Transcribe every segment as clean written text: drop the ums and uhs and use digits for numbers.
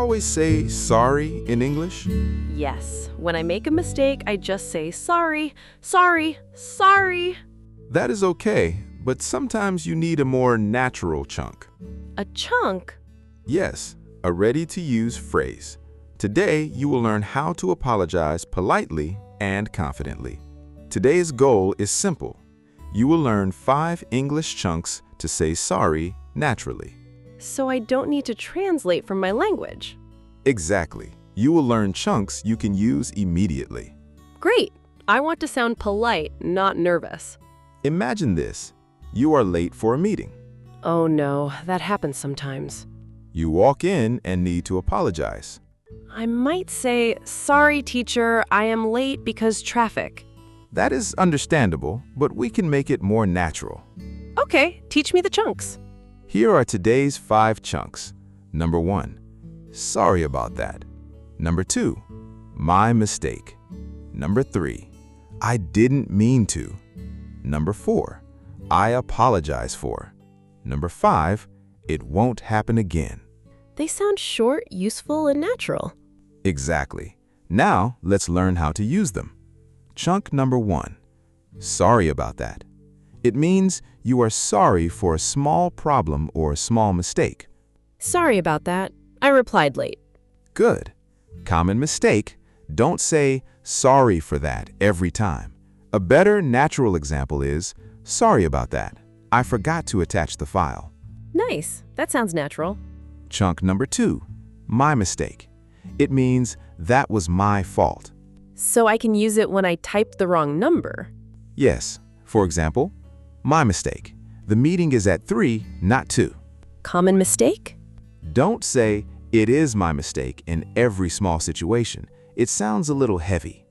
always say sorry in English? Yes, when I make a mistake, I just say sorry, sorry, sorry. That is okay, but sometimes you need a more natural chunk. A chunk? Yes, a ready-to-use phrase. Today, you will learn how to apologize politely and confidently. Today's goal is simple. You will learn 5 English chunks to say sorry naturally. So I don't need to translate from my language. Exactly. You will learn chunks you can use immediately. Great! I want to sound polite, not nervous. Imagine this. You are late for a meeting. Oh no, that happens sometimes. You walk in and need to apologize. I might say, sorry teacher, I am late because traffic. That is understandable, but we can make it more natural. Okay, teach me the chunks. Here are today's 5 chunks. Number 1, sorry about that. Number 2, my mistake. Number 3, I didn't mean to. Number 4, I apologize for. Number 5, it won't happen again. They sound short, useful, and natural. Exactly. Now, let's learn how to use them. Chunk number 1, sorry about that. It means you are sorry for a small problem or a small mistake. Sorry about that. I replied late. Good. Common mistake, don't say sorry for that every time. A better natural example is, sorry about that. I forgot to attach the file. Nice. That sounds natural. Chunk number 2, my mistake. It means that was my fault. So I can use it when I typed the wrong number. Yes. For example, my mistake. The meeting is at 3, not 2. Common mistake? Don't say, it is my mistake in every small situation. It sounds a little heavy.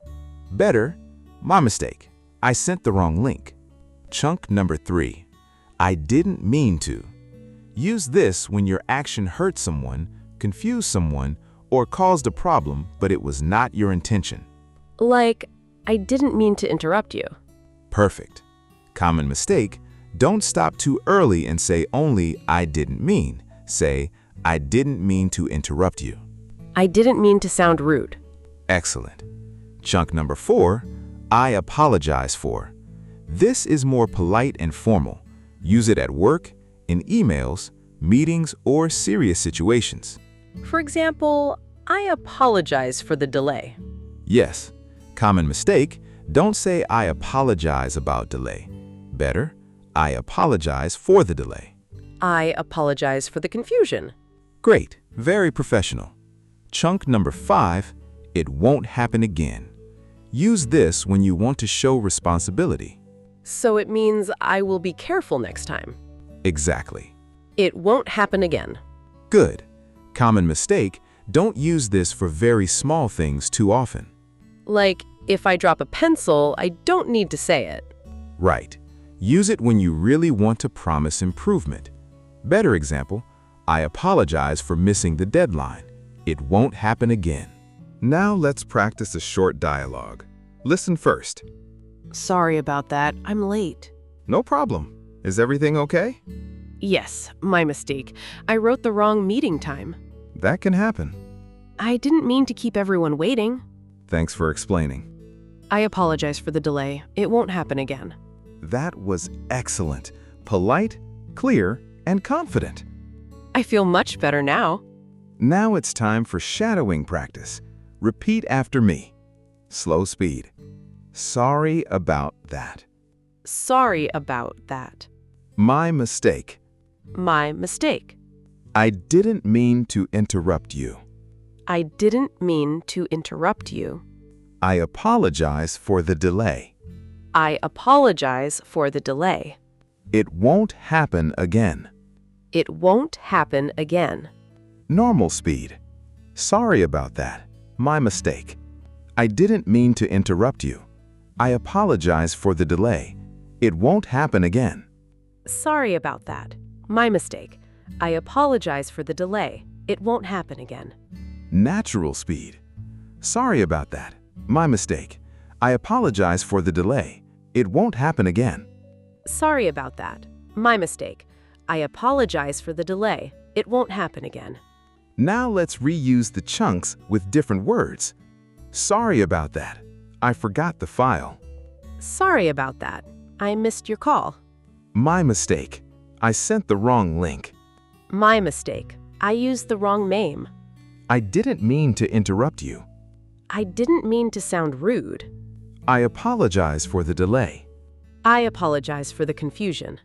Better, my mistake. I sent the wrong link. Chunk number 3, I didn't mean to. Use this when your action hurt someone, confused someone, or caused a problem, but it was not your intention. Like, I didn't mean to interrupt you. Perfect. Common mistake, don't stop too early and say only, I didn't mean. Say, I didn't mean to interrupt you. I didn't mean to sound rude. Excellent. Chunk number 4, I apologize for. This is more polite and formal. Use it at work, in emails, meetings, or serious situations. For example, I apologize for the delay. Yes. Common mistake, don't say I apologize about delay. Better, I apologize for the delay. I apologize for the confusion. Great. Very professional. Chunk number 5, it won't happen again. Use this when you want to show responsibility. So it means I will be careful next time. Exactly. It won't happen again. Good. Common mistake, don't use this for very small things too often. Like, if I drop a pencil, I don't need to say it. Right. Use it when you really want to promise improvement. Better example, I apologize for missing the deadline. It won't happen again. Now let's practice a short dialogue. Listen first. Sorry about that. I'm late. No problem. Is everything okay? Yes, my mistake. I wrote the wrong meeting time. That can happen. I didn't mean to keep everyone waiting. Thanks for explaining. I apologize for the delay. It won't happen again. That was excellent. Polite, clear, and confident. I feel much better now. Now it's time for shadowing practice. Repeat after me. Slow speed. Sorry about that. Sorry about that. My mistake. My mistake. I didn't mean to interrupt you. I didn't mean to interrupt you. I apologize for the delay. I apologize for the delay. It won't happen again. It won't happen again. Normal speed. Sorry about that. My mistake. I didn't mean to interrupt you. I apologize for the delay. It won't happen again. Sorry about that. My mistake. I apologize for the delay. It won't happen again. Natural speed. Sorry about that. My mistake. I apologize for the delay. It won't happen again. Sorry about that. My mistake. I apologize for the delay. It won't happen again. Now let's reuse the chunks with different words. Sorry about that. I forgot the file. Sorry about that. I missed your call. My mistake. I sent the wrong link. My mistake. I used the wrong name. I didn't mean to interrupt you. I didn't mean to sound rude. I apologize for the delay. I apologize for the confusion.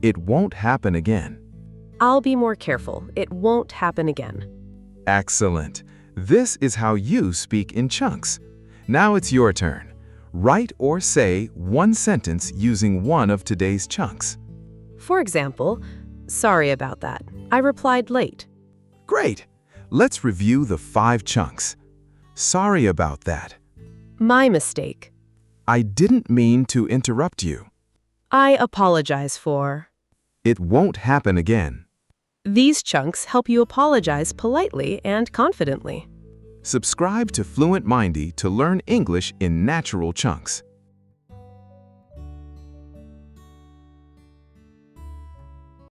It won't happen again. I'll be more careful. It won't happen again. Excellent. This is how you speak in chunks. Now it's your turn. Write or say one sentence using one of today's chunks. For example, sorry about that. I replied late. Great. Let's review the 5 chunks. Sorry about that. My mistake. I didn't mean to interrupt you. I apologize for. It won't happen again. These chunks help you apologize politely and confidently. Subscribe to FluentMindee to learn English in natural chunks.